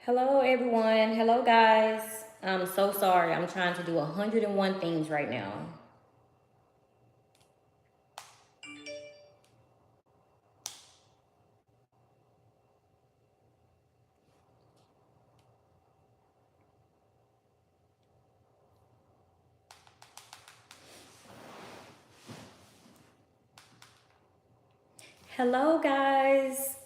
Hello, everyone. Hello, guys. I'm so sorry. I'm trying to do 101 things right now. Hello, guys.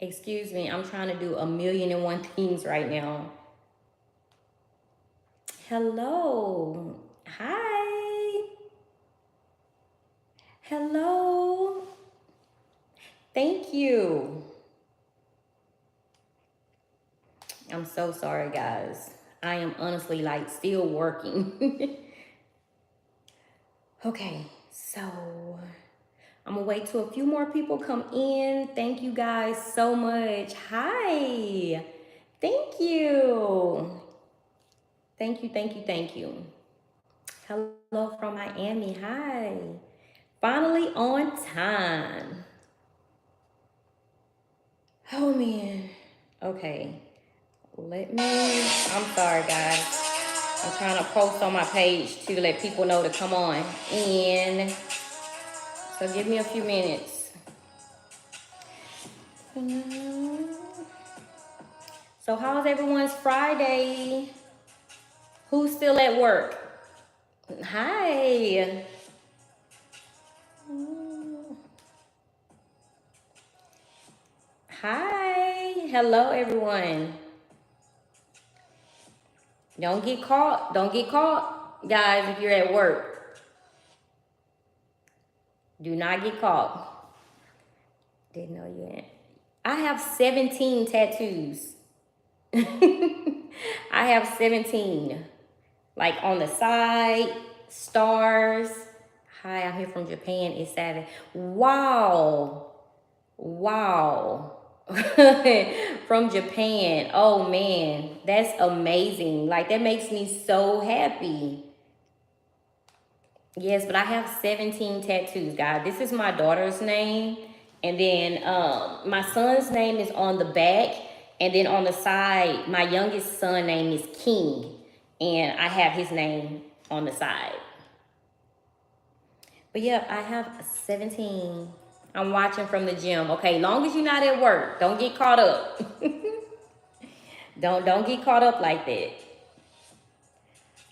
Excuse me. I'm trying to do 1,000,001 things right now. Hello. Hi. Hello. Thank you. I'm so sorry, guys. I am honestly like still working. Okay, so I'm gonna wait till a few more people come in. Thank you guys so much. Hi. Thank you. Thank you, thank you, thank you. Hello from Miami. Hi. Finally on time. Oh man. Okay. I'm sorry guys. I'm trying to post on my page to let people know to come on in. So give me a few minutes. So how's everyone's Friday? Who's still at work? Hi. Hi. Hello, everyone. Don't get caught. Don't get caught, guys, if you're at work. Do not get caught. Didn't know you had. I have 17 tattoos. I have 17. Like on the side, stars. Hi, I'm here from Japan. It's Saturday. Wow. Wow. From Japan. Oh man, that's amazing. Like that makes me so happy. Yes, but I have 17 tattoos, guys. This is my daughter's name. And then my son's name is on the back. And then on the side, my youngest son name is King. And I have his name on the side. But yeah, I have 17. I'm watching from the gym. Okay, long as you're not at work, don't get caught up. Don't get caught up like that.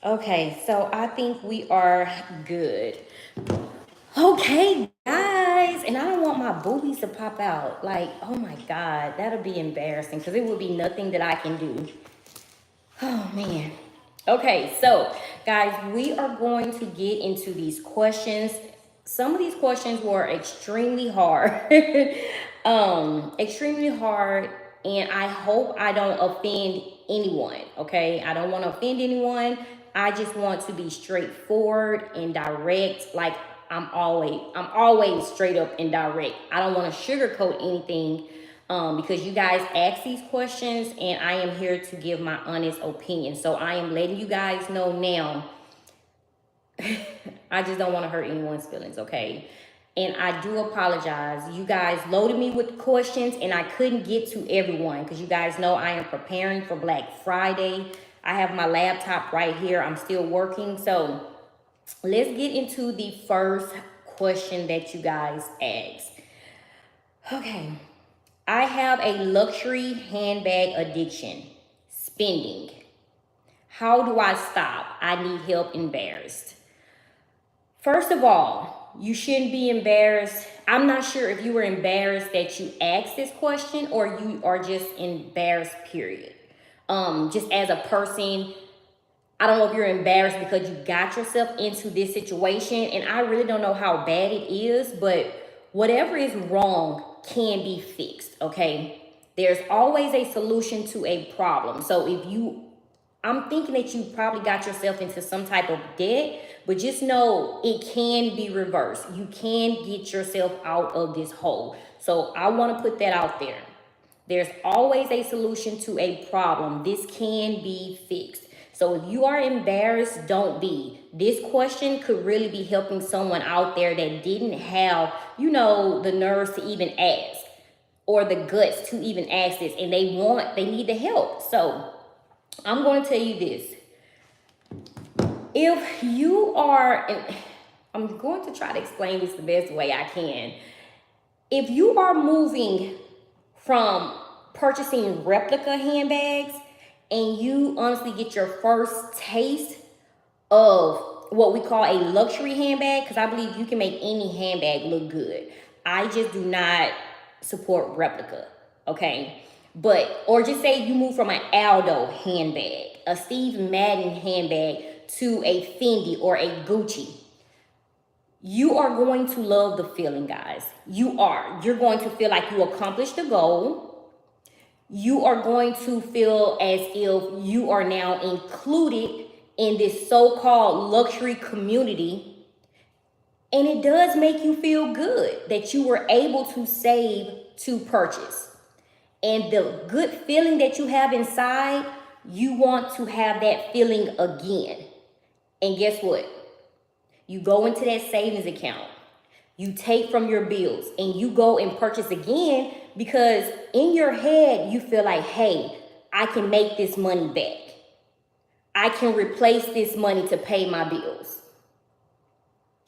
Okay, so I think we are good. Okay, guys, and I don't want my boobies to pop out. Like, oh my God, that'll be embarrassing because it would be nothing that I can do. Oh man. Okay, so guys, we are going to get into these questions. Some of these questions were extremely hard. Extremely hard, and I hope I don't offend anyone. Okay, I don't want to offend anyone. I just want to be straightforward and direct. Like I'm always straight up and direct. I don't want to sugarcoat anything because you guys ask these questions and I am here to give my honest opinion. So I am letting you guys know now. I just don't want to hurt anyone's feelings, okay? And I do apologize. You guys loaded me with questions and I couldn't get to everyone because you guys know I am preparing for Black Friday. I have my laptop right here. I'm still working. So let's get into the first question that you guys asked. Okay. I have a luxury handbag addiction. Spending. How do I stop? I need help. Embarrassed. First of all, you shouldn't be embarrassed. I'm not sure if you were embarrassed that you asked this question or you are just embarrassed, period. Just as a person, I don't know if you're embarrassed because you got yourself into this situation, and I really don't know how bad it is, but whatever is wrong can be fixed, okay? There's always a solution to a problem. So I'm thinking that you probably got yourself into some type of debt, but just know it can be reversed. You can get yourself out of this hole. So I want to put that out there. There's always a solution to a problem. This can be fixed. So if you are embarrassed, don't be. This question could really be helping someone out there that didn't have, the nerves to even ask. or the guts to even ask this, and they need the help. So I'm going to tell you this. If you are, and I'm going to try to explain this the best way I can. If you are moving from purchasing replica handbags and you honestly get your first taste of what we call a luxury handbag, because I believe you can make any handbag look good. I just do not support replica, okay? But, or just say you move from an Aldo handbag, a Steve Madden handbag, to a Fendi or a Gucci. You are going to love the feeling, guys. You are. You're going to feel like you accomplished the goal. You are going to feel as if you are now included in this so-called luxury community. And it does make you feel good that you were able to save to purchase. And the good feeling that you have inside, you want to have that feeling again. And guess what? You go into that savings account, you take from your bills, and you go and purchase again, because in your head, you feel like, hey, I can make this money back. I can replace this money to pay my bills.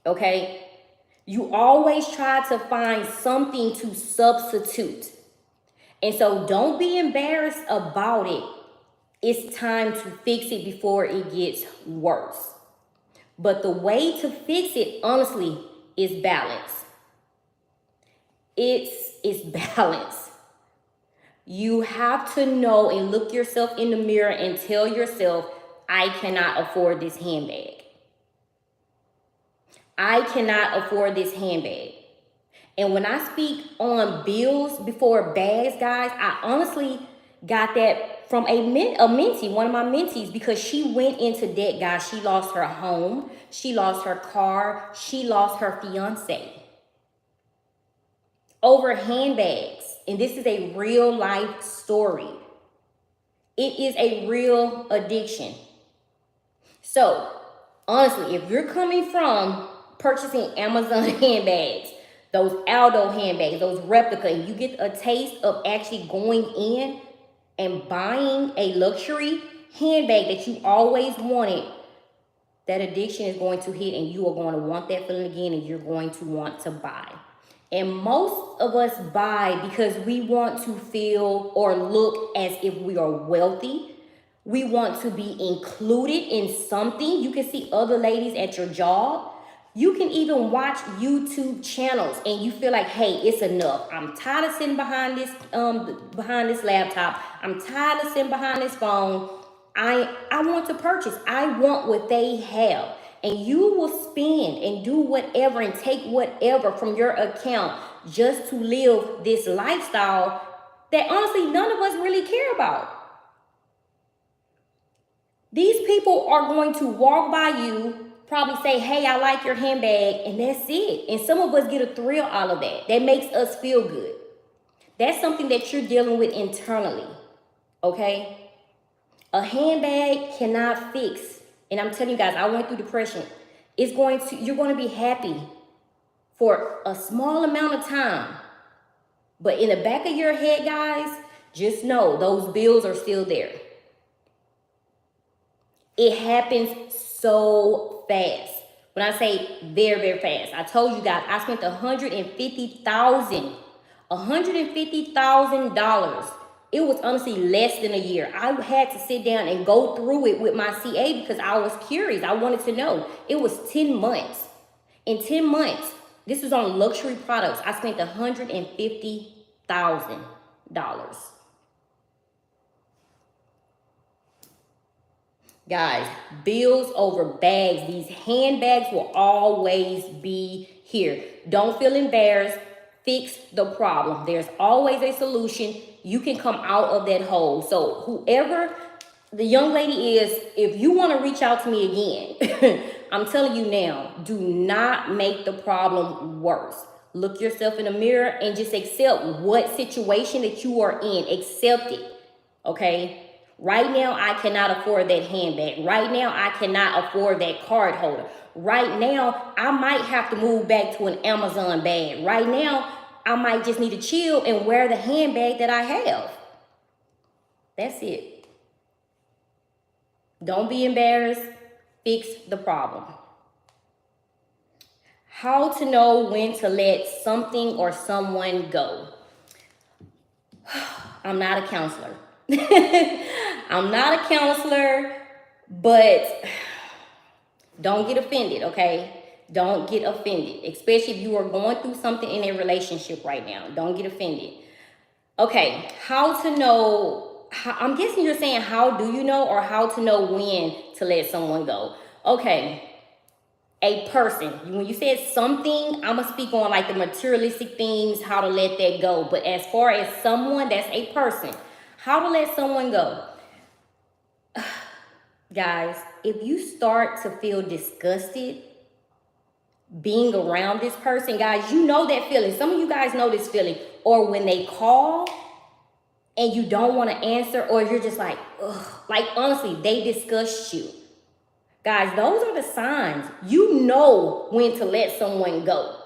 Okay? You always try to find something to substitute. And so don't be embarrassed about it. It's time to fix it before it gets worse. But the way to fix it, honestly, is balance. It's balance. You have to know and look yourself in the mirror and tell yourself, I cannot afford this handbag. I cannot afford this handbag. And when I speak on bills before bags, guys, I honestly got that from a mentee, one of my mentees, because she went into debt, guys. She lost her home. She lost her car. She lost her fiance over handbags. And this is a real life story. It is a real addiction. So, honestly, if you're coming from purchasing Amazon handbags, those Aldo handbags, those replica, and you get a taste of actually going in and buying a luxury handbag that you always wanted, that addiction is going to hit, and you are going to want that feeling again, and you're going to want to buy. And most of us buy because we want to feel or look as if we are wealthy. We want to be included in something. You can see other ladies at your job. You can even watch YouTube channels and you feel like, hey, it's enough. I'm tired of sitting behind this laptop. I'm tired of sitting behind this phone. I want to purchase. I want what they have. And you will spend and do whatever and take whatever from your account just to live this lifestyle that honestly none of us really care about. These people are going to walk by you, probably say, hey, I like your handbag, and that's it. And some of us get a thrill out of that. That makes us feel good. That's something that you're dealing with internally, okay? A handbag cannot fix. And I'm telling you guys, I went through depression. You're going to be happy for a small amount of time. But in the back of your head, guys, just know those bills are still there. It happens so fast. When I say very, very fast, I told you guys, I spent $150,000. It was honestly less than a year. I had to sit down and go through it with my CA because I was curious. I wanted to know. It was 10 months. In 10 months, this was on luxury products. I spent $150,000. Guys, bills over bags. These handbags will always be here. Don't feel embarrassed. Fix the problem. There's always a solution. You can come out of that hole. So whoever the young lady is, if you want to reach out to me again, I'm telling you now, do not make the problem worse. Look yourself in the mirror and just accept what situation that you are in. Accept it, okay? Right now, I cannot afford that handbag. Right now, I cannot afford that card holder. Right now, I might have to move back to an Amazon bag. Right now, I might just need to chill and wear the handbag that I have. That's it. Don't be embarrassed. Fix the problem. How to know when to let something or someone go. I'm not a counselor. I'm not a counselor, but don't get offended, okay? Don't get offended, especially if you are going through something in a relationship right now. Don't get offended. Okay, how to know, I'm guessing you're saying how do you know, or how to know when to let someone go. Okay, a person, when you said something, I'm gonna speak on like the materialistic things, how to let that go. But as far as someone, that's a person, how to let someone go. Guys, if you start to feel disgusted being around this person, guys, you know that feeling. Some of you guys know this feeling. Or when they call and you don't want to answer, or you're just like, ugh, like honestly, they disgust you. Guys, those are the signs. You know when to let someone go.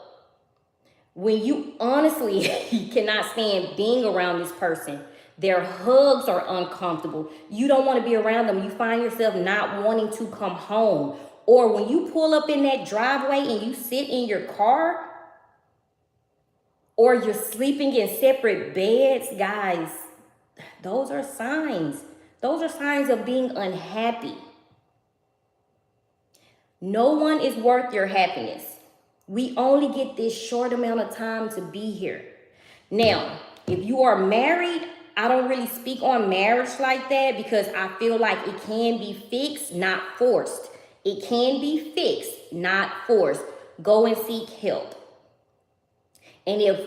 When you honestly cannot stand being around this person. Their hugs are uncomfortable. You don't want to be around them. You find yourself not wanting to come home. Or when you pull up in that driveway and you sit in your car, or you're sleeping in separate beds, guys, those are signs. Those are signs of being unhappy. No one is worth your happiness. We only get this short amount of time to be here. Now, if you are married, I don't really speak on marriage like that because I feel like it can be fixed, not forced. It can be fixed, not forced. Go and seek help. And if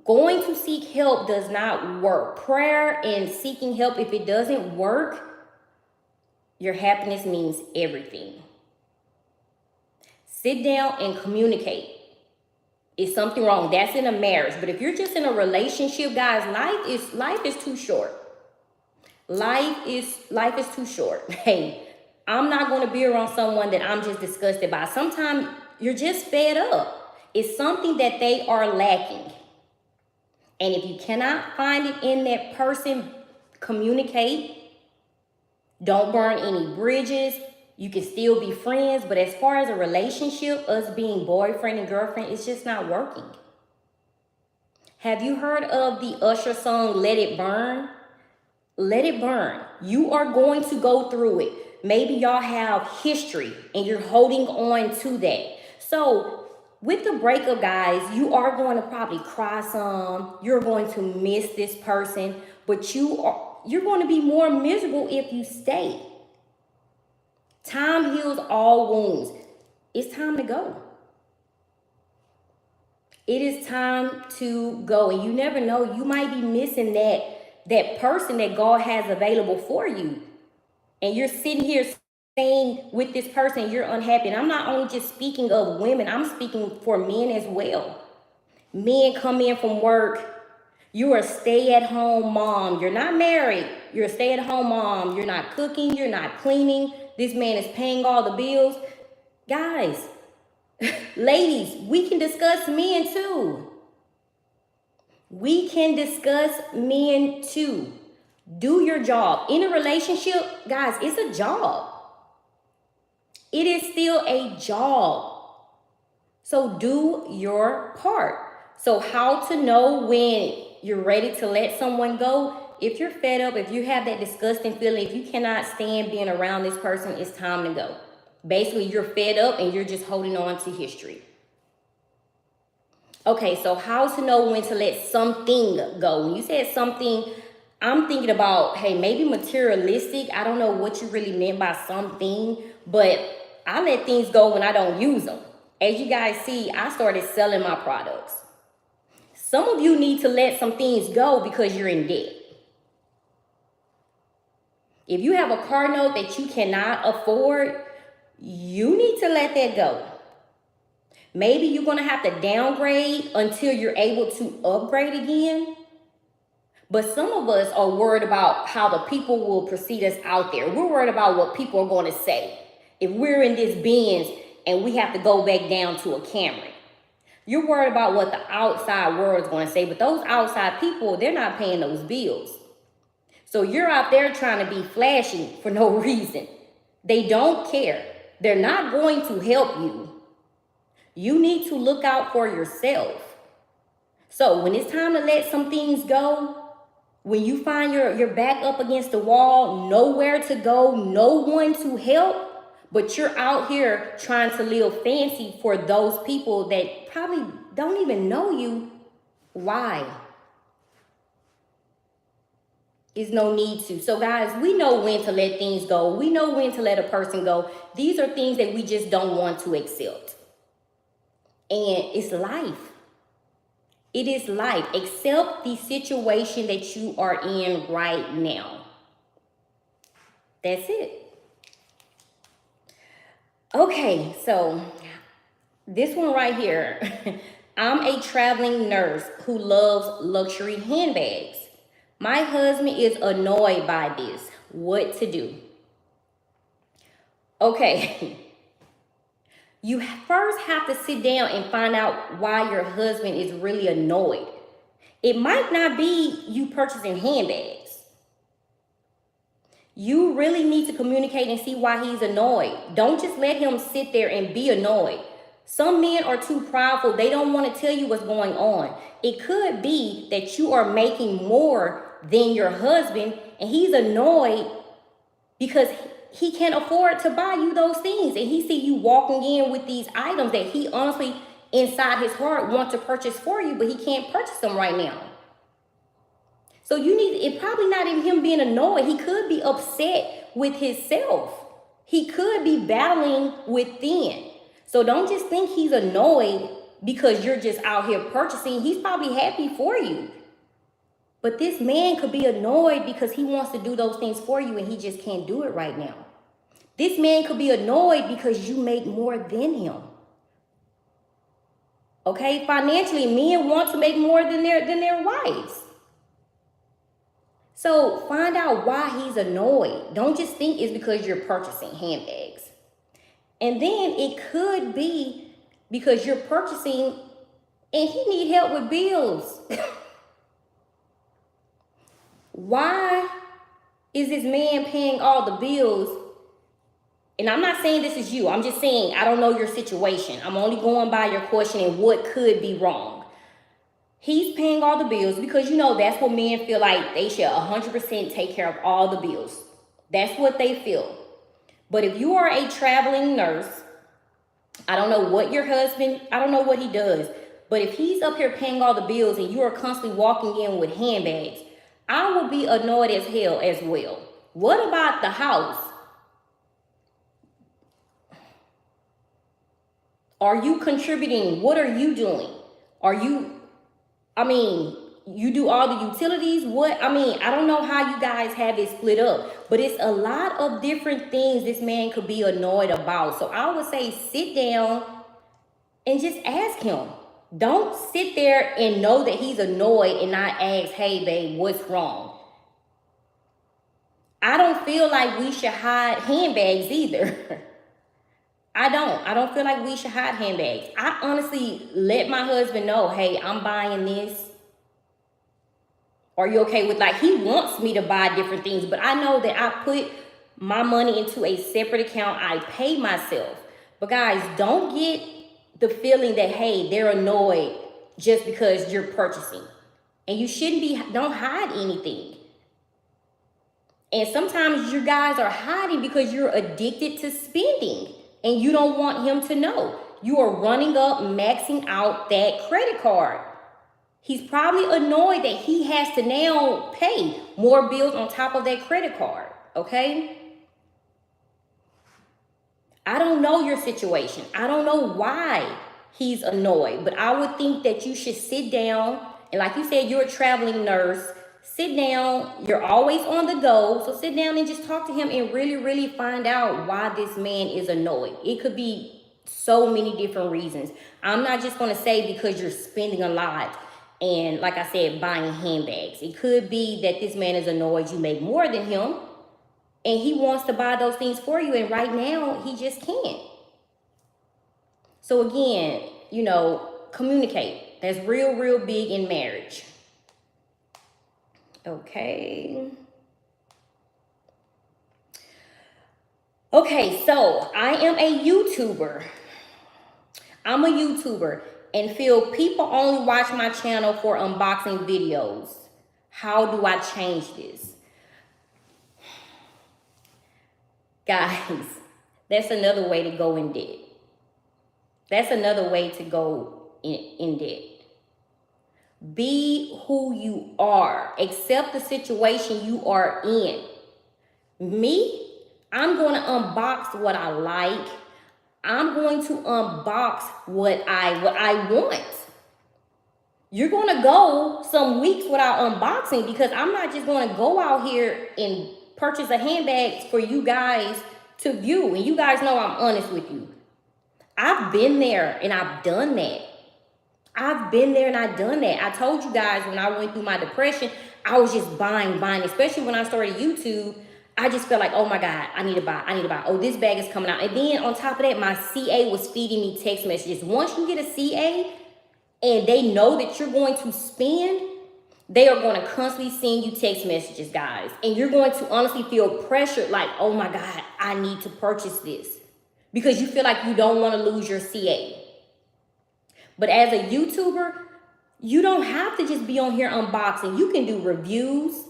going to seek help does not work, prayer and seeking help, if it doesn't work, your happiness means everything. Sit down and communicate. Is something wrong? That's in a marriage. But if you're just in a relationship, guys, life is too short. Life is too short. Hey, I'm not going to be around someone that I'm just disgusted by. Sometimes you're just fed up. It's something that they are lacking. And if you cannot find it in that person, communicate. Don't burn any bridges. You can still be friends, but as far as a relationship, us being boyfriend and girlfriend, it's just not working. Have you heard of the Usher song, Let It Burn? Let it burn. You are going to go through it. Maybe y'all have history and you're holding on to that. So with the breakup, guys, you are going to probably cry some. You're going to miss this person, but you're going to be more miserable if you stay. Time heals all wounds. It's time to go. It is time to go. And you never know, you might be missing that person that God has available for you. And you're sitting here saying with this person, you're unhappy. And I'm not only just speaking of women, I'm speaking for men as well. Men come in from work. You're a stay-at-home mom. You're not married. You're a stay-at-home mom. You're not cooking. You're not cleaning. This man is paying all the bills. Guys, ladies, we can discuss men too. We can discuss men too. Do your job. In a relationship, guys, it's a job. It is still a job. So do your part. So how to know when you're ready to let someone go? If you're fed up, if you have that disgusting feeling, if you cannot stand being around this person, it's time to go. Basically, you're fed up and you're just holding on to history. Okay, so how to know when to let something go? When you said something, I'm thinking about, hey, maybe materialistic. I don't know what you really meant by something, but I let things go when I don't use them. As you guys see, I started selling my products. Some of you need to let some things go because you're in debt. If you have a car note that you cannot afford, you need to let that go. Maybe you're going to have to downgrade until you're able to upgrade again. But some of us are worried about how the people will perceive us out there. We're worried about what people are going to say if we're in this Benz and we have to go back down to a Camry. You're worried about what the outside world is going to say, but those outside people, they're not paying those bills. So you're out there trying to be flashy for no reason. They don't care. They're not going to help you. You need to look out for yourself. So when it's time to let some things go, when you find your back up against the wall, nowhere to go, no one to help, but you're out here trying to live fancy for those people that probably don't even know you, why? Is no need to. So guys, we know when to let things go. We know when to let a person go. These are things that we just don't want to accept. And it's life. It is life. Accept the situation that you are in right now. That's it. Okay, so this one right here. I'm a traveling nurse who loves luxury handbags. My husband is annoyed by this. What to do? Okay. You first have to sit down and find out why your husband is really annoyed. It might not be you purchasing handbags. You really need to communicate and see why he's annoyed. Don't just let him sit there and be annoyed. Some men are too prideful. They don't want to tell you what's going on. It could be that you are making more than your husband and he's annoyed because he can't afford to buy you those things. And he see you walking in with these items that he honestly, inside his heart, wants to purchase for you, but he can't purchase them right now. So it probably not even him being annoyed. He could be upset with himself. He could be battling within. So don't just think he's annoyed because you're just out here purchasing. He's probably happy for you. But this man could be annoyed because he wants to do those things for you and he just can't do it right now. This man could be annoyed because you make more than him. Okay, financially, men want to make more than their wives. So find out why he's annoyed. Don't just think it's because you're purchasing handbags. And then it could be because you're purchasing and he need help with bills. Why is this man paying all the bills? And I'm not saying this is you. I'm just saying I don't know your situation. I'm only going by your question and what could be wrong. He's paying all the bills because, that's what men feel like they should 100% take care of all the bills. That's what they feel. But if you are a traveling nurse, I don't know what your husband, I don't know what he does. But if he's up here paying all the bills and you are constantly walking in with handbags, I will be annoyed as hell as well. What about the house? Are you contributing? What are you doing? You do all the utilities? I don't know how you guys have it split up, but it's a lot of different things this man could be annoyed about. So I would say sit down and just ask him. Don't sit there and know that he's annoyed and not ask, hey, babe, what's wrong? I don't feel like we should hide handbags either. I don't feel like we should hide handbags. I honestly let my husband know, hey, I'm buying this. Are you okay with, he wants me to buy different things, but I know that I put my money into a separate account. I pay myself. But guys, don't get the feeling that, hey, they're annoyed just because you're purchasing. And you don't hide anything. And sometimes you guys are hiding because you're addicted to spending and you don't want him to know. You are running up, maxing out that credit card. He's probably annoyed that he has to now pay more bills on top of that credit card, okay? I don't know your situation. I don't know why he's annoyed, but I would think that you should sit down. And like you said, you're a traveling nurse. Sit down. You're always on the go. So sit down and just talk to him and really, really find out why this man is annoyed. It could be so many different reasons. I'm not just going to say because you're spending a lot and, like I said, buying handbags. It could be that this man is annoyed you make more than him and he wants to buy those things for you. And right now, he just can't. So again, communicate. That's real, real big in marriage. Okay. Okay, so I am a YouTuber. I'm a YouTuber and feel people only watch my channel for unboxing videos. How do I change this? Guys, that's another way to go in debt. That's another way to go in debt. Be who you are. Accept the situation you are in. Me, I'm going to unbox what I like. I'm going to unbox what I want. You're going to go some weeks without unboxing because I'm not just going to go out here and purchase a handbag for you guys to view. And you guys know I'm honest with you. I've been there and I've done that. I've been there and I've done that. I told you guys when I went through my depression, I was just buying, especially when I started YouTube. I just felt like, oh my God, I need to buy. Oh, this bag is coming out. And then on top of that, my CA was feeding me text messages. Once you get a CA and they know that you're going to spend, they are going to constantly send you text messages, guys. And you're going to honestly feel pressured like, oh my God, I need to purchase this. Because you feel like you don't want to lose your CA. But as a YouTuber, you don't have to just be on here unboxing. You can do reviews.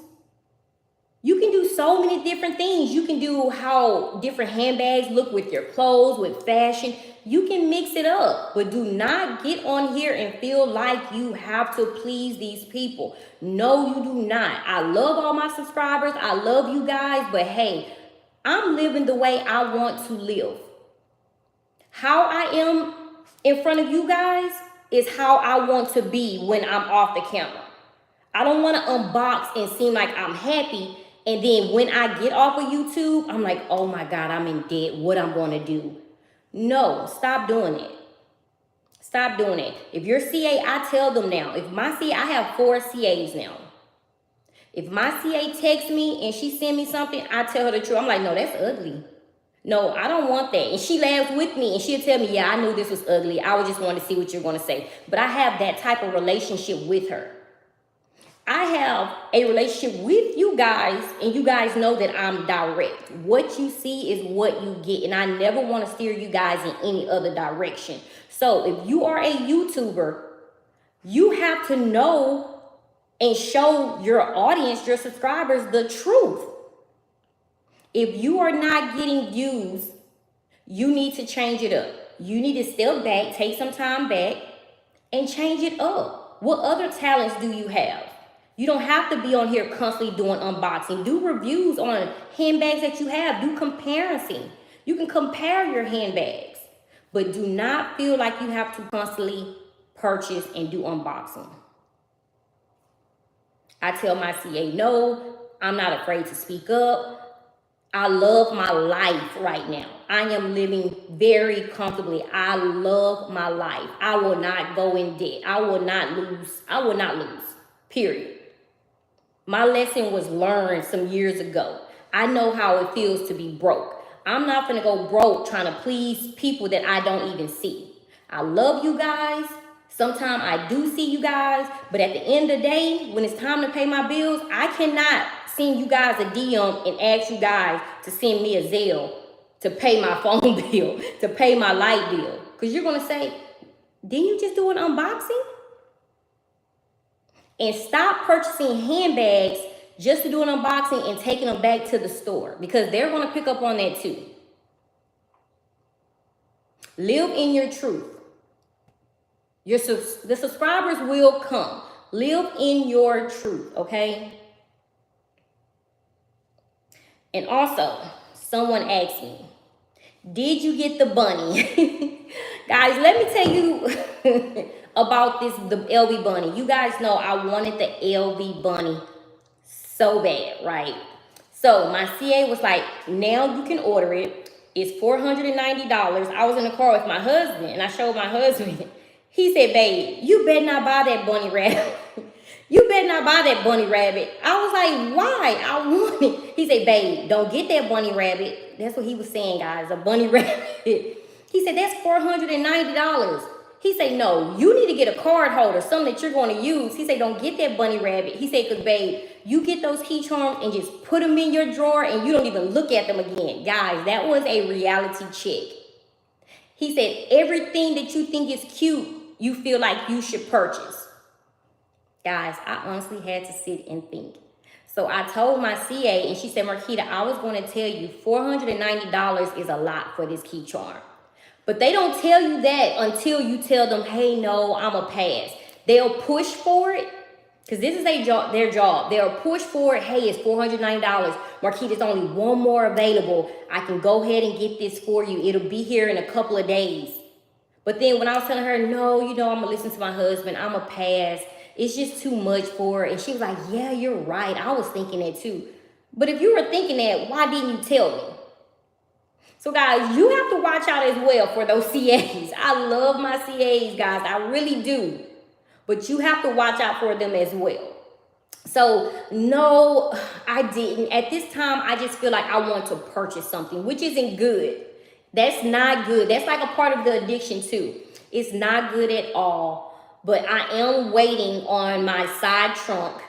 You can do so many different things. You can do how different handbags look with your clothes, with fashion. You can mix it up. But do not get on here and feel like you have to please these people. No, you do not. I love all my subscribers. I love you guys. But hey, I'm living the way I want to live. How I am in front of you guys is how I want to be when I'm off the camera. I don't want to unbox and seem like I'm happy. And then when I get off of YouTube, I'm like, oh my God, I'm in debt. What I'm going to do? No, stop doing it. Stop doing it. If your CA, I tell them now, if my CA, I have 4 CAs now. If my CA texts me and she send me something, I tell her the truth. I'm like, no, that's ugly. No, I don't want that. And she laughs with me and she'll tell me, yeah, I knew this was ugly. I was just wanting to see what you're going to say. But I have that type of relationship with her. I have a relationship with you guys and you guys know that I'm direct. What you see is what you get. And I never want to steer you guys in any other direction. So if you are a YouTuber, you have to know and show your audience, your subscribers, the truth. If you are not getting views, you need to change it up. You need to step back, take some time back, and change it up. What other talents do you have? You don't have to be on here constantly doing unboxing. Do reviews on handbags that you have. Do comparison. You can compare your handbags. But do not feel like you have to constantly purchase and do unboxing. I tell my CA, no, I'm not afraid to speak up. I love my life right now. I am living very comfortably. I love my life. I will not go in debt. I will not lose. Period. My lesson was learned some years ago. I know how it feels to be broke. I'm not going to go broke trying to please people that I don't even see. I love you guys. Sometimes I do see you guys. But at the end of the day, when it's time to pay my bills, I cannot send you guys a DM and ask you guys to send me a Zelle to pay my phone bill, to pay my light bill. Because you're going to say, didn't you just do an unboxing? And stop purchasing handbags just to do an unboxing and taking them back to the store. Because they're going to pick up on that too. Live in your truth. The subscribers will come. Live in your truth, okay? And also, someone asked me, did you get the bunny? Guys, let me tell you about the LV bunny. You guys know I wanted the LV bunny so bad, right? So my CA was like, now you can order it. It's $490. I was in the car with my husband and I showed my husband. He said, babe, you better not buy that bunny rabbit. You better not buy that bunny rabbit. I was like, why? I want it. He said, babe, don't get that bunny rabbit. That's what he was saying, guys, a bunny rabbit. He said, that's $490. He say, no, you need to get a card holder, something that you're going to use. He say, don't get that bunny rabbit. He say, because, babe, you get those key charms and just put them in your drawer and you don't even look at them again. Guys, that was a reality check. He said, everything that you think is cute, you feel like you should purchase. Guys, I honestly had to sit and think. So I told my CA, and she said, Marquita, I was going to tell you $490 is a lot for this key charm. But they don't tell you that until you tell them, hey, no, I'm a pass. They'll push for it, because this is their job. They'll push for it. Hey, it's $490. Marquita, there's only one more available. I can go ahead and get this for you. It'll be here in a couple of days. But then when I was telling her, no, I'm going to listen to my husband. I'm a pass. It's just too much for her. And she was like, yeah, you're right. I was thinking that too. But if you were thinking that, why didn't you tell me? So, guys, you have to watch out as well for those CAs. I love my CAs, guys. I really do. But you have to watch out for them as well. So, no, I didn't. At this time, I just feel like I want to purchase something, which isn't good. That's not good. That's like a part of the addiction, too. It's not good at all. But I am waiting on my side trunk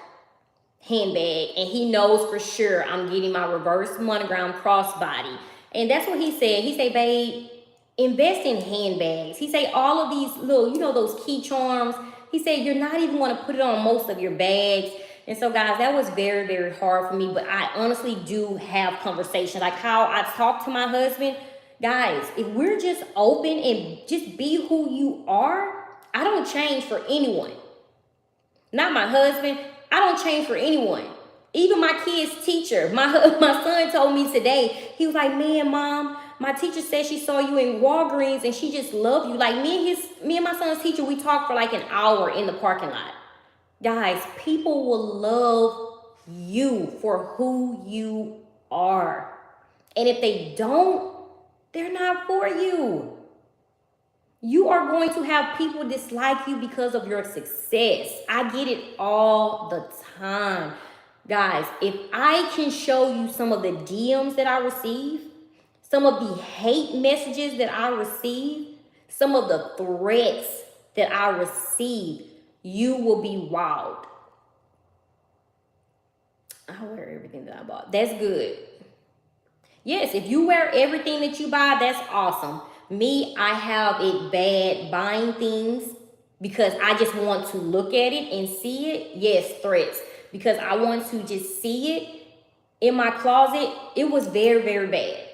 handbag. And he knows for sure I'm getting my reverse monogram crossbody. And that's what he said. He said, babe, invest in handbags. He said, all of these little, those key charms. He said, you're not even going to put it on most of your bags. And so, guys, that was very, very hard for me. But I honestly do have conversations. Like how I talk to my husband. Guys, if we're just open and just be who you are, I don't change for anyone. Not my husband. I don't change for anyone. Even my kid's teacher, my son told me today, he was like, man, Mom, my teacher said she saw you in Walgreens and she just loved you. Like me and my son's teacher, we talked for like an hour in the parking lot. Guys, people will love you for who you are. And if they don't, they're not for you. You are going to have people dislike you because of your success. I get it all the time. Guys, if I can show you some of the DMs that I receive, some of the hate messages that I receive, some of the threats that I receive, you will be wowed. I wear everything that I bought. That's good. Yes, if you wear everything that you buy, that's awesome. Me, I have it bad buying things because I just want to look at it and see it. Yes, threats. Because I want to just see it in my closet. It was very, very bad.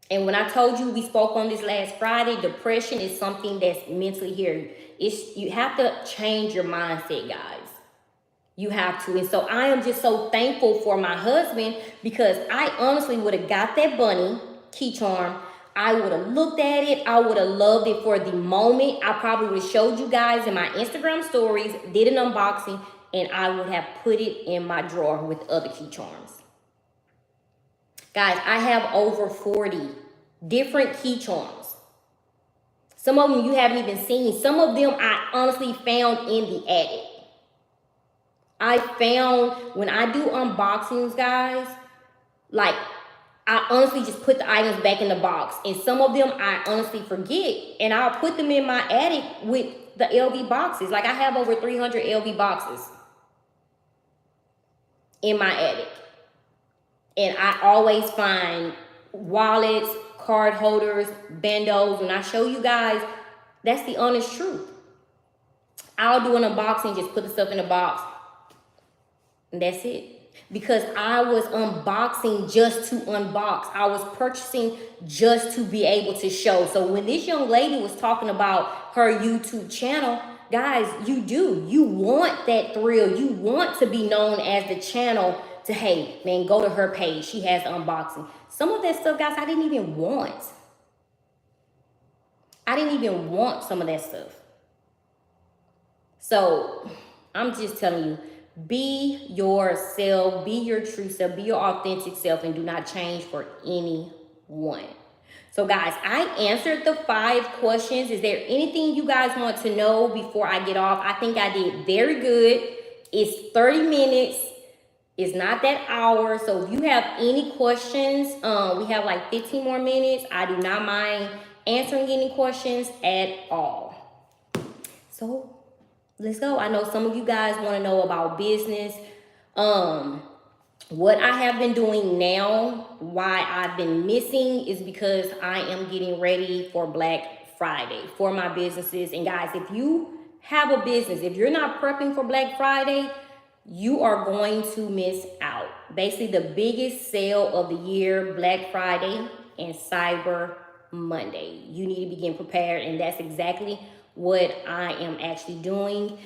And when I told you, we spoke on this last Friday, depression is something that's mentally here. You have to change your mindset, guys. You have to. And so I am just so thankful for my husband because I honestly would have got that bunny key charm. I would have looked at it. I would have loved it for the moment. I probably would have showed you guys in my Instagram stories, did an unboxing, and I would have put it in my drawer with other key charms. Guys, I have over 40 different key charms. Some of them you haven't even seen. Some of them I honestly found in the attic. I found when I do unboxings, guys, like I honestly just put the items back in the box. And some of them I honestly forget. And I'll put them in my attic with the LV boxes. Like I have over 300 LV boxes in my attic. And I always find wallets, card holders, bandos. When I show you guys, that's the honest truth. I'll do an unboxing, just put the stuff in the box. And that's it. Because I was unboxing just to unbox. I was purchasing just to be able to show. So when this young lady was talking about her YouTube channel, guys, you want that thrill. You want to be known as the channel to, hey, man, go to her page. She has the unboxing. Some of that stuff, guys, I didn't even want. I didn't even want some of that stuff. So I'm just telling you, be yourself, be your true self, be your authentic self, and do not change for anyone. So guys, I answered the 5 questions. Is there anything you guys want to know before I get off? I think I did very good. It's 30 minutes. It's not that hour. So if you have any questions, we have like 15 more minutes. I do not mind answering any questions at all. So let's go. I know some of you guys want to know about business. What I have been doing now, why I've been missing, is because I am getting ready for Black Friday for my businesses. And guys, if you have a business, if you're not prepping for Black Friday, you are going to miss out. Basically, the biggest sale of the year, Black Friday and Cyber Monday. You need to begin prepared, and that's exactly what I am actually doing.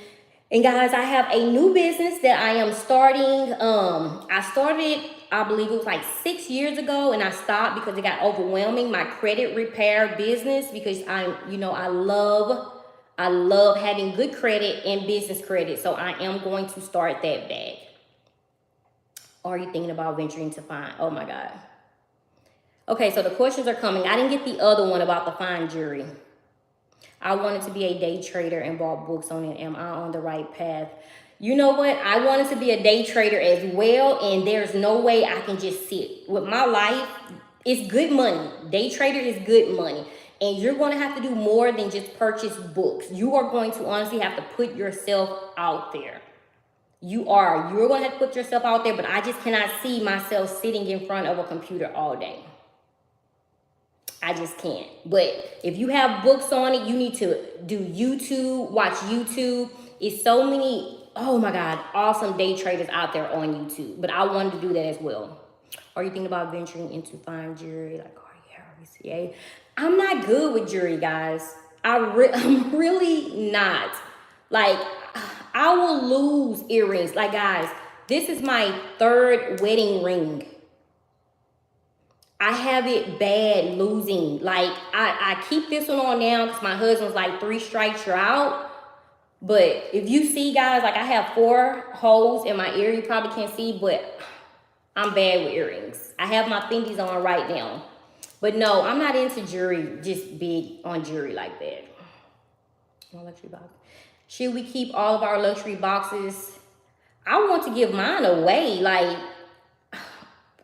And guys, I have a new business that I am starting. I started, I believe it was like 6 years ago, and I stopped because it got overwhelming. My credit repair business, because I love having good credit and business credit. So I am going to start that back. Are you thinking about venturing to fine? Oh my God. Okay, so the questions are coming. I didn't get the other one about the fine jewelry. I wanted to be a day trader and bought books on it. Am I on the right path? You know what? I wanted to be a day trader as well, and there's no way I can just sit. With my life, it's good money. Day trader is good money. And you're going to have to do more than just purchase books. You are going to honestly have to put yourself out there. You're going to have to put yourself out there, but I just cannot see myself sitting in front of a computer all day. I just can't. But if you have books on it, you need to do YouTube, watch YouTube. It's so many, oh my God, awesome day traders out there on YouTube. But I wanted to do that as well. Are you thinking about venturing into fine jewelry like RCA? I'm not good with jewelry, guys. I'm really not. Like, I will lose earrings. Like, guys, this is my 3rd wedding ring. I have it bad losing. Like, I keep this one on now because my husband's like 3 strikes, you're out. But if you see, guys, like I have 4 holes in my ear. You probably can't see, but I'm bad with earrings. I have my Fendi's on right now. But no, I'm not into jewelry, just big on jewelry like that. Luxury box. Should we keep all of our luxury boxes? I want to give mine away. Like,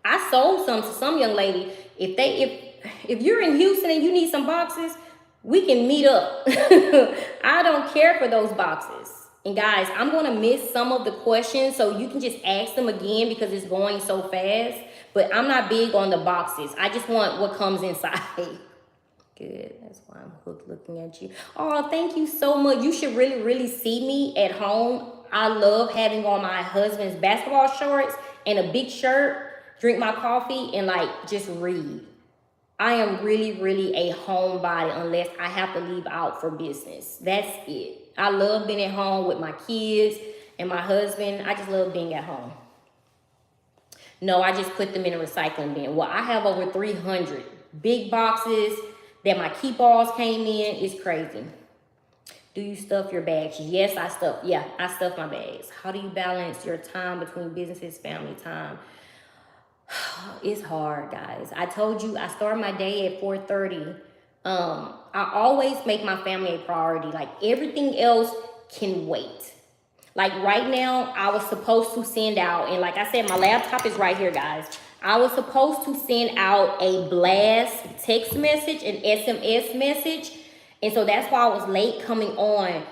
I sold some to some young lady. If you're in Houston and you need some boxes, we can meet up. I don't care for those boxes. And guys, I'm going to miss some of the questions, so you can just ask them again because it's going so fast. But I'm not big on the boxes. I just want what comes inside. Good. That's why I'm hooked looking at you. Oh, thank you so much. You should really, really see me at home. I love having on my husband's basketball shorts and a big shirt, drink my coffee, and like just read. I am really, really a homebody unless I have to leave out for business. That's it. I love being at home with my kids and my husband. I just love being at home. No, I just put them in a recycling bin. Well, I have over 300 big boxes that my keep alls came in. It's crazy. Do you stuff your bags? Yes, I stuff my bags. How do you balance your time between businesses, family time? It's hard, guys. I told you I start my day at 4:30. I always make my family a priority. Like, everything else can wait. Like right now, I was supposed to send out, and like I said, my laptop is right here, guys. I was supposed to send out a blast text message, an SMS message. And so that's why I was late coming on.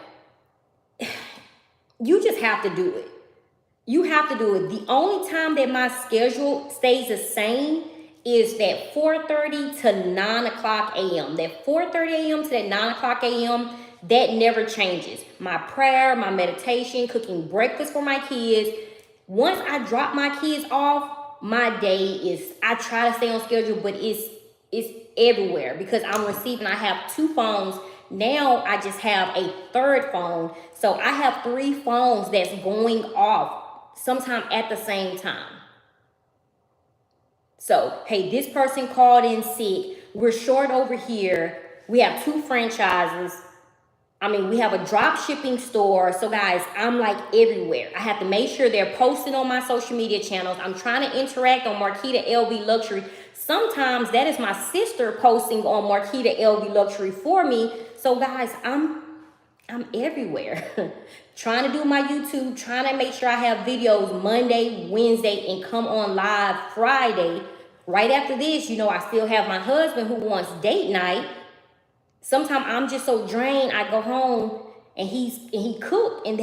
You just have to do it. You have to do it. The only time that my schedule stays the same is that 4:30 to 9 o'clock a.m. That 4:30 a.m. to that 9 o'clock a.m., that never changes. My prayer, my meditation, cooking breakfast for my kids. Once I drop my kids off, my day is, I try to stay on schedule, but it's everywhere because I'm receiving. I have 2 phones. Now I just have a 3rd phone. So I have 3 phones that's going off sometime at the same time. So, hey, this person called in sick. We're short over here. We have 2 franchises. We have a drop shipping store. So guys, I'm like everywhere. I have to make sure they're posted on my social media channels. I'm trying to interact on Marquita LV Luxury. Sometimes that is my sister posting on Marquita LV Luxury for me. So guys, I'm everywhere. Trying to do my YouTube, trying to make sure I have videos Monday, Wednesday, and come on live Friday. Right after this, I still have my husband who wants date night. Sometimes I'm just so drained, I go home And he cooked, and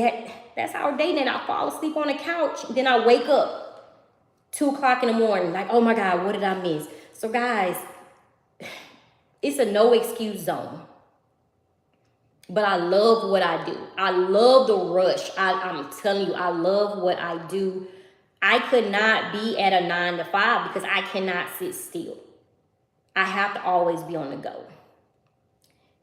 that's our date night. I fall asleep on the couch, and then I wake up 2 o'clock in the morning, like, oh my God, what did I miss? So guys, it's a no excuse zone. But I love what I do. I love the rush. I'm telling you, I love what I do. I could not be at a 9 to 5 because I cannot sit still. I have to always be on the go.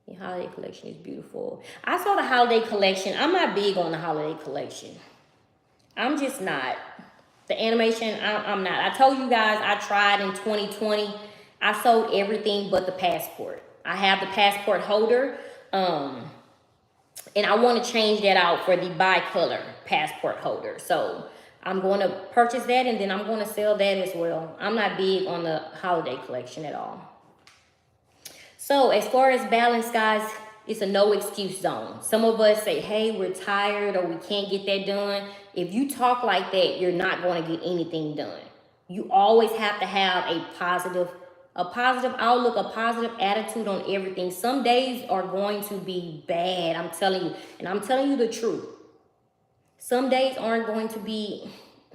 The holiday collection is beautiful. I saw the holiday collection. I'm not big on the holiday collection. I'm just not. The animation, I'm not. I told you guys I tried in 2020. I sold everything but the passport. I have the passport holder. And I want to change that out for the bicolor passport holder. So I'm going to purchase that, and then I'm going to sell that as well. I'm not big on the holiday collection at all. So as far as balance, guys, it's a no excuse zone. Some of us say, hey, we're tired or we can't get that done. If you talk like that, you're not going to get anything done. You always have to have a positive outlook, a positive attitude on everything. Some days are going to be bad, I'm telling you. And I'm telling you the truth. Some days aren't going to be,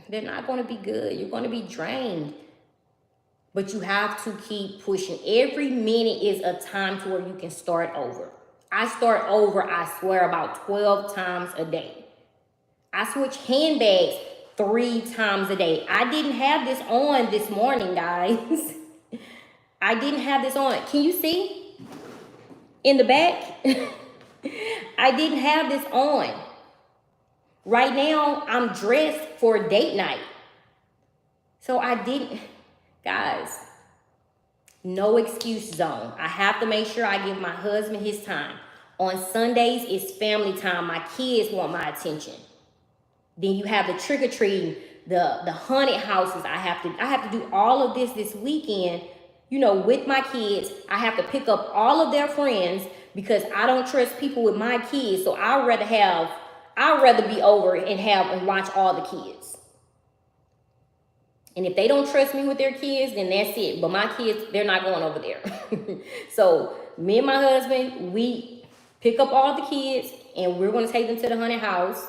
they're not going to be good. You're going to be drained. But you have to keep pushing. Every minute is a time to where you can start over. I start over, I swear, about 12 times a day. I switch handbags 3 times a day. I didn't have this on this morning, guys. I didn't have this on. Can you see? In the back? I didn't have this on. Right now, I'm dressed for date night. So I didn't, guys, no excuse zone. I have to make sure I give my husband his time. On Sundays, it's family time. My kids want my attention. Then you have the trick-or-treating, the haunted houses. I have to do all of this weekend. You know, with my kids, I have to pick up all of their friends because I don't trust people with my kids. So I'd rather be over and watch all the kids. And if they don't trust me with their kids, then that's it. But my kids, they're not going over there. So me and my husband, we pick up all the kids and we're going to take them to the haunted house.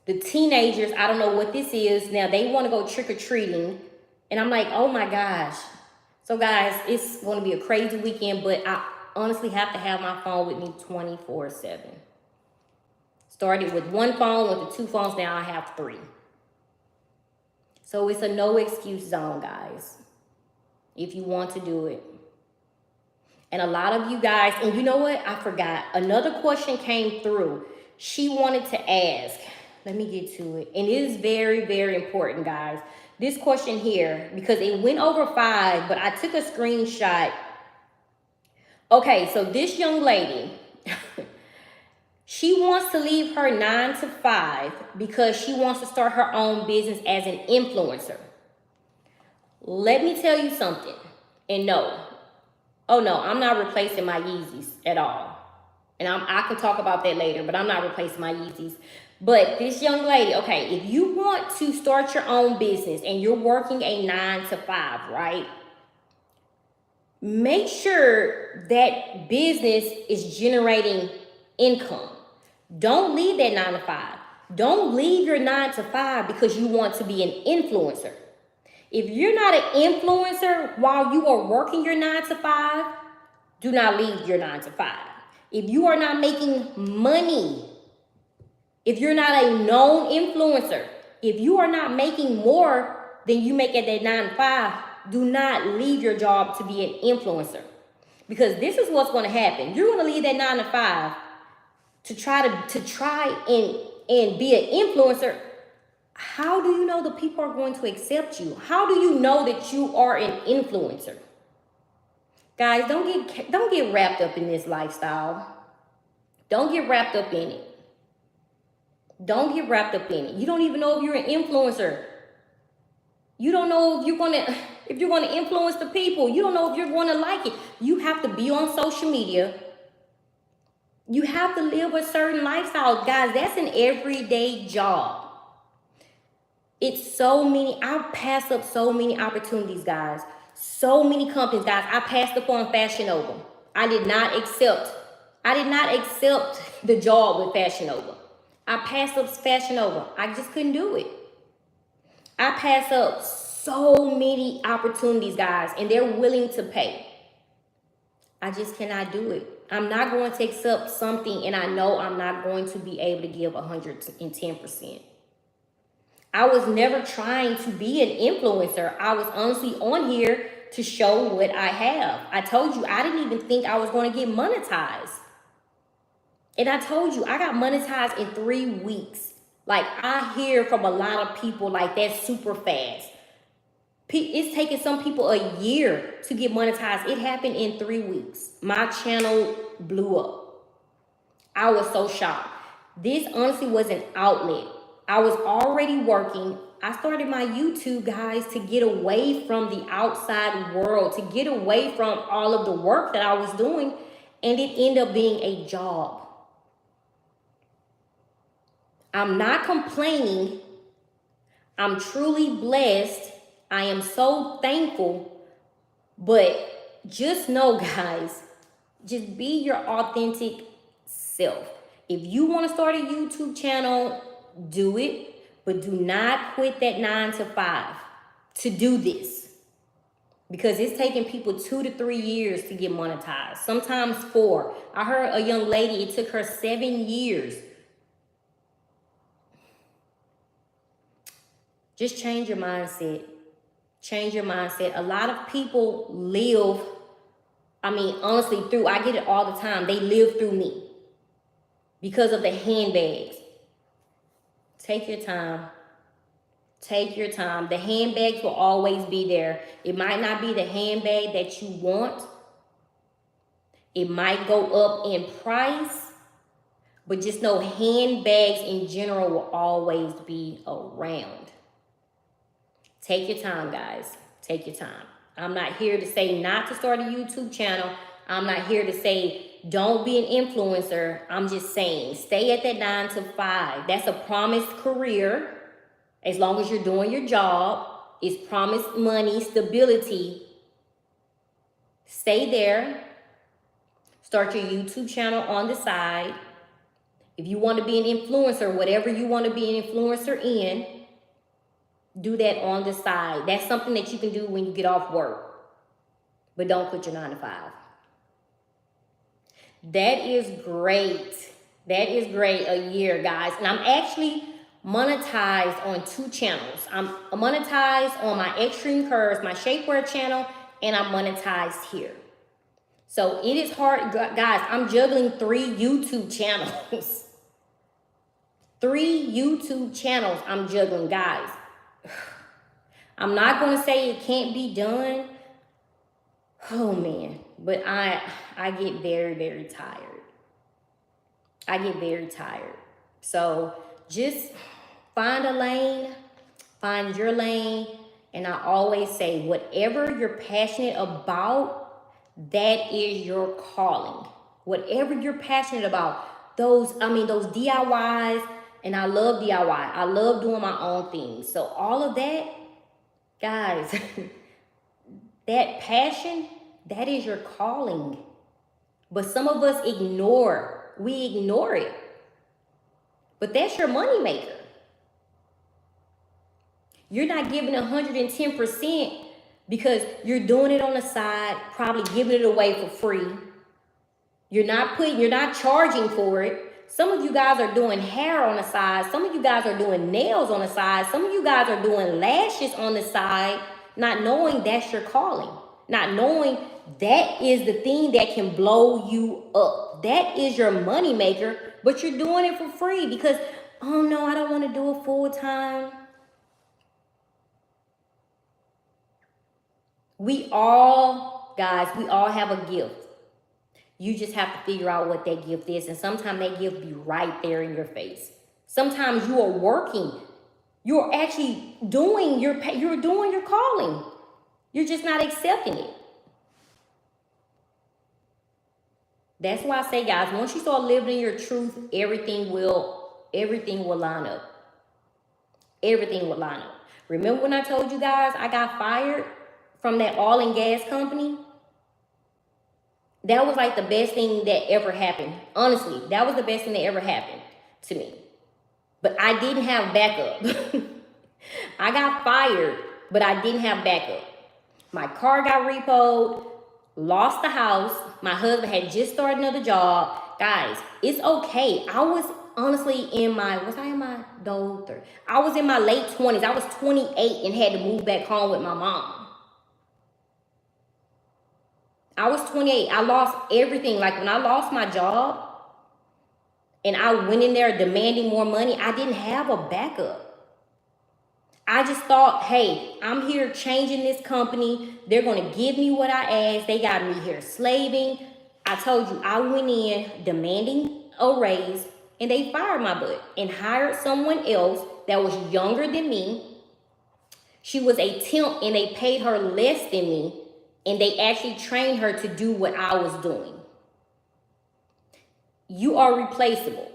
The teenagers, I don't know what this is. Now they want to go trick-or-treating. And I'm like, oh my gosh. So guys, it's going to be a crazy weekend, but I honestly have to have my phone with me 24/7. Started with 1 phone, went to 2 phones, now I have 3. So it's a no excuse zone, guys, if you want to do it. And a lot of you guys, and you know what? I forgot. Another question came through. She wanted to ask. Let me get to it. And it is very, very important, guys. This question here, because it went over 5, but I took a screenshot. Okay, so this young lady, she wants to leave her 9 to 5 because she wants to start her own business as an influencer. Let me tell you something. And no, I'm not replacing my Yeezys at all. And I can talk about that later, but I'm not replacing my Yeezys. But this young lady, okay, if you want to start your own business and you're working a 9 to 5, right? Make sure that business is generating income. Don't leave that 9 to 5. Don't leave your 9 to 5 because you want to be an influencer. If you're not an influencer while you are working your 9 to 5, do not leave your 9 to 5. If you are not making money, if you're not a known influencer, if you are not making more than you make at that 9 to 5, do not leave your job to be an influencer. Because this is what's going to happen. You're going to leave that 9 to 5 to try and be an influencer. How do you know the people are going to accept you? How do you know that you are an influencer? Guys, don't get wrapped up in this lifestyle. Don't get wrapped up in it. Don't get wrapped up in it. You don't even know if you're an influencer. You don't know if you're going to influence the people. You don't know if you're going to like it. You have to be on social media. You have to live a certain lifestyle. Guys, that's an everyday job. It's so many. I passed up so many opportunities, guys. So many companies, guys. I passed up on Fashion Nova. I did not accept I did not accept the job with Fashion Nova. I passed up Fashion Nova. I just couldn't do it. I passed up so many opportunities, guys, and they're willing to pay. I just cannot do it. I'm not going to accept something and I know I'm not going to be able to give 110%. I was never trying to be an influencer. I was honestly on here to show what I have. I told you I didn't even think I was going to get monetized. And I told you I got monetized in 3 weeks. Like, I hear from a lot of people like that's super fast. It's taken some people a year to get monetized. It happened in 3 weeks. My channel blew up. I was so shocked. This honestly was an outlet. I was already working. I started my YouTube, guys, to get away from the outside world, to get away from all of the work that I was doing, and it ended up being a job. I'm not complaining. I'm truly blessed. I am so thankful. But just know, guys, just be your authentic self. If you want to start a YouTube channel, do it. But do not quit that 9 to 5 to do this. Because it's taking people 2 to 3 years to get monetized. Sometimes 4. I heard a young lady, it took her 7 years. Just change your mindset. Change your mindset. A lot of people live, honestly, I get it all the time. They live through me because of the handbags. Take your time. Take your time. The handbags will always be there. It might not be the handbag that you want. It might go up in price. But just know handbags in general will always be around. Take your time, guys. Take your time. I'm not here to say not to start a YouTube channel. I'm not here to say don't be an influencer. I'm just saying stay at that 9 to 5. That's a promised career. As long as you're doing your job, it's promised money, stability. Stay there. Start your YouTube channel on the side. If you want to be an influencer, whatever you want to be an influencer in, do that on the side. That's something that you can do when you get off work. But don't quit your 9 to 5. That is great. That is great, a year, guys. And I'm actually monetized on 2 channels. I'm monetized on my Extreme Curves, my shapewear channel, and I'm monetized here. So it is hard, guys. I'm juggling 3 YouTube channels. 3 YouTube channels I'm juggling, guys. I'm not going to say it can't be done. Oh, man. But I get very, very tired. I get very tired. So just find a lane. Find your lane. And I always say, whatever you're passionate about, that is your calling. Whatever you're passionate about. Those DIYs. And I love DIY. I love doing my own things. So all of that, guys, that passion, that is your calling. But some of us we ignore it. But that's your moneymaker. You're not giving 110% because you're doing it on the side, probably giving it away for free. You're not charging for it. Some of you guys are doing hair on the side. Some of you guys are doing nails on the side. Some of you guys are doing lashes on the side, not knowing that's your calling. Not knowing that is the thing that can blow you up. That is your money maker, but you're doing it for free because, oh no, I don't want to do it full time. We all have a gift. You just have to figure out what that gift is. And sometimes that gift be right there in your face. Sometimes you are working. You're actually doing your calling. You're just not accepting it. That's why I say, guys, once you start living in your truth, everything will line up. Everything will line up. Remember when I told you guys I got fired from that oil and gas company? That was like the best thing that ever happened. Honestly, that was the best thing that ever happened to me. But I didn't have backup. I got fired, but I didn't have backup. My car got repoed, lost the house. My husband had just started another job. Guys, it's okay. I was honestly in my, was I in my third? I was in my late 20s. I was 28 and had to move back home with my mom. I was 28. I lost everything. Like when I lost my job and I went in there demanding more money, I didn't have a backup. I just thought, hey, I'm here changing this company. They're going to give me what I asked. They got me here slaving. I told you, I went in demanding a raise and they fired my butt and hired someone else that was younger than me. She was a temp and they paid her less than me, and they actually trained her to do what I was doing. You are replaceable.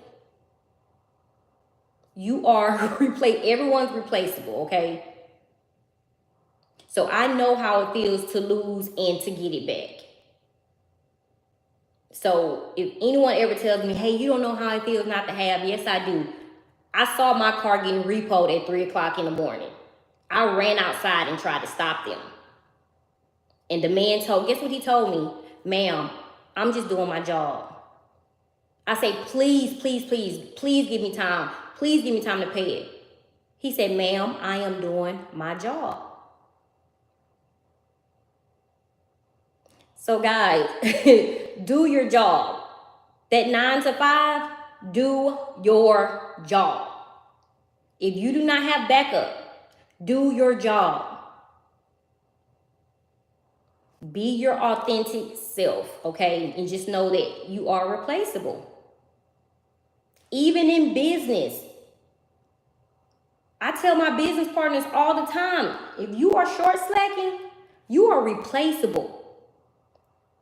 You are everyone's replaceable, okay? So I know how it feels to lose and to get it back. So if anyone ever tells me, hey, you don't know how it feels not to have, yes, I do. I saw my car getting repoed at 3 o'clock in the morning. I ran outside and tried to stop them. And the man guess what he told me? Ma'am, I'm just doing my job. I say, please, please, please, please give me time. Please give me time to pay it. He said, ma'am, I am doing my job. So guys, do your job. That 9 to 5, do your job. If you do not have backup, do your job. Be your authentic self, okay? And just know that you are replaceable. Even in business, I tell my business partners all the time, if you are short slacking, you are replaceable.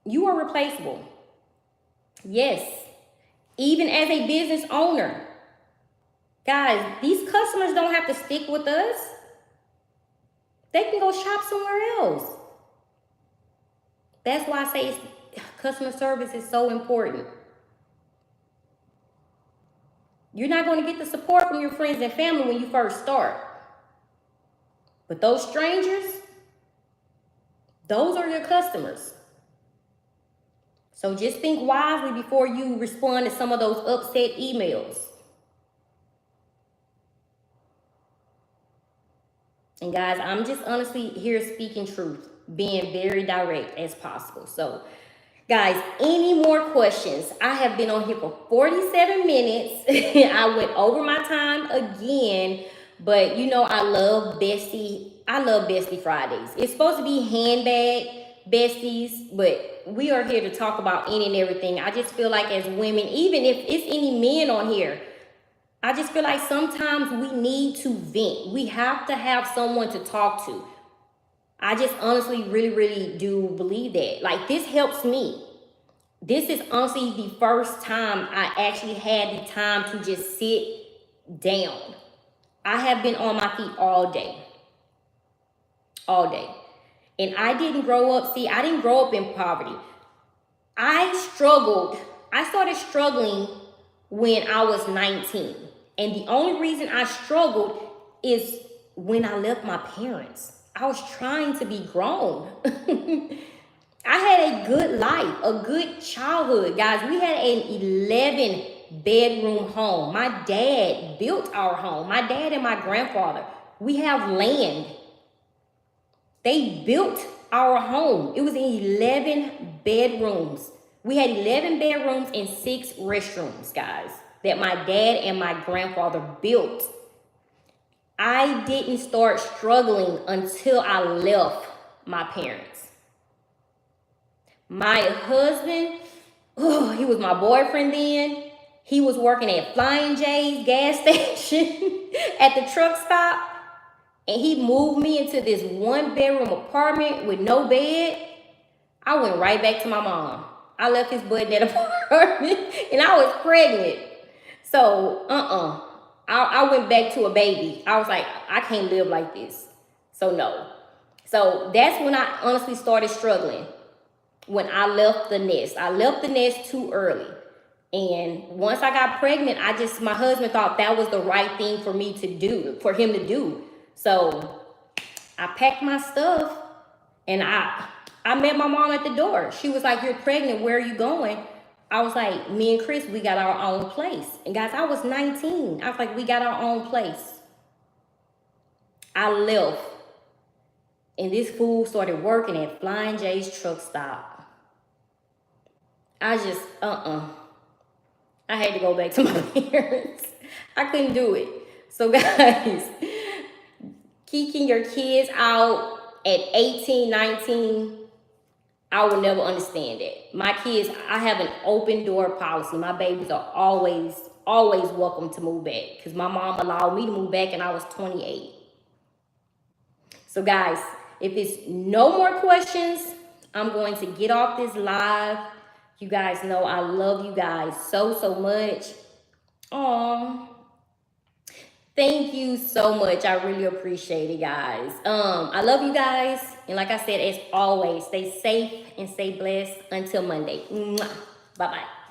You are replaceable. Yes. Even as a business owner. Guys, these customers don't have to stick with us. They can go shop somewhere else. That's why I say customer service is so important. You're not going to get the support from your friends and family when you first start. But those strangers, those are your customers. So just think wisely before you respond to some of those upset emails. And guys, I'm just honestly here speaking truth, being very direct as possible. So guys, any more questions? I have been on here for 47 minutes. I went over my time again, but you know I love Bestie Fridays. It's supposed to be handbag besties, but we are here to talk about any and everything. I just feel like as women, even if it's any men on here, I just feel like sometimes we need to vent. We have to have someone to talk to. I just honestly really do believe that. Like, this helps me. This is honestly the first time I actually had the time to just sit down. I have been on my feet all day. All day. And I didn't grow up, I didn't grow up in poverty. I started struggling when I was 19. And the only reason I struggled is when I left my parents. I was trying to be grown. I had a good life, a good childhood, guys. We had an 11-bedroom home. My dad built our home. My dad and my grandfather. We have land. They built our home. It was 11 bedrooms. We had 11 bedrooms and 6 restrooms, guys, that my dad and my grandfather built. I didn't start struggling until I left my parents. My husband, he was my boyfriend then. He was working at Flying J's gas station at the truck stop. And he moved me into this 1-bedroom apartment with no bed. I went right back to my mom. I left his butt in that apartment and I was pregnant. So, I went back to a baby. I was like, I can't live like this. So, no. So, that's when I honestly started struggling. when I left the nest. I left the nest too early. And once I got pregnant, my husband thought that was the right thing for me to do, for him to do. So I packed my stuff and I met my mom at the door. She was like, "You're pregnant, where are you going?" I was like, "Me and Chris, we got our own place." And guys, I was 19. I was like, "We got our own place." I left. And this fool started working at Flying J's truck stop. I just, I had to go back to my parents. I couldn't do it. So guys, kicking your kids out at 18, 19, I will never understand it. My kids, I have an open door policy. My babies are always welcome to move back because my mom allowed me to move back and I was 28. So guys, if it's no more questions, I'm going to get off this live. You guys know I love you guys so much. Aww. Thank you so much. I really appreciate it, guys. I love you guys. And like I said, as always, stay safe and stay blessed until Monday. Bye-bye.